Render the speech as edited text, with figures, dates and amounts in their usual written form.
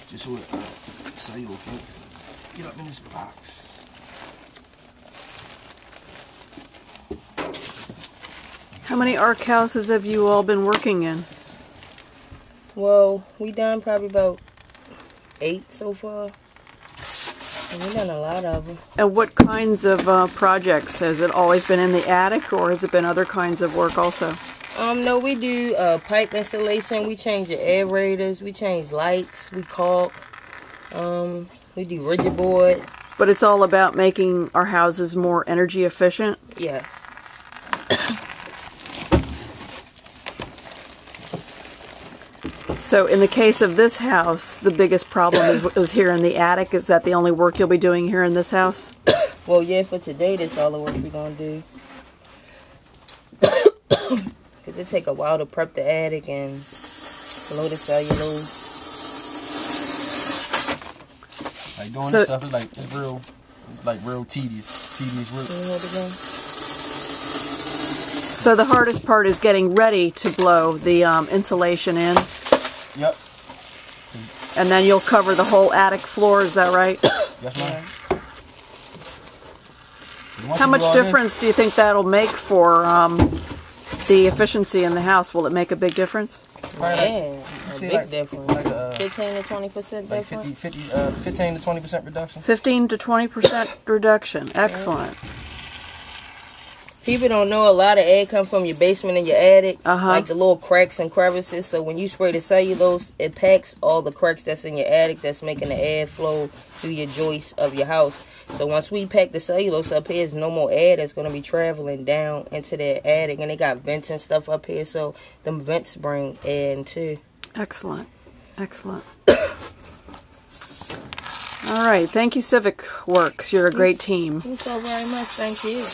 Just so cellulose won't get up in this box. How many ARC houses have you all been working in? Well, we done probably about 8 so far. And we done a lot of them. And what kinds of projects? Has it always been in the attic, or has it been other kinds of work also? No, we do pipe installation. We change the aerators. We change lights. We caulk. We do rigid board. But it's all about making our houses more energy efficient? Yes. So in the case of this house, the biggest problem is here in the attic. Is that the only work you'll be doing here in this house? Well, yeah, for today, that's all the work we're going to do. Because it take a while to prep the attic and load the cellulose. Like doing this stuff is like, it's like real tedious work. So the hardest part is getting ready to blow the insulation in? Yep. And then you'll cover the whole attic floor, is that right? Yes, ma'am. How much difference do you think that'll make for the efficiency in the house? Will it make a big difference? Yeah, a big difference. Like 15 to 20% like difference. 15 to 20% reduction. 15 to 20% reduction. Excellent. People don't know a lot of air come from your basement and your attic, like the little cracks and crevices. So when you spray the cellulose, it packs all the cracks that's in your attic that's making the air flow through your joists of your house. So once we pack the cellulose up here, there's no more air that's going to be traveling down into the attic. And they got vents and stuff up here, so them vents bring air in too. Excellent. Excellent. All right. Thank you, Civic Works. You're a great team. Thank you so very much. Thank you.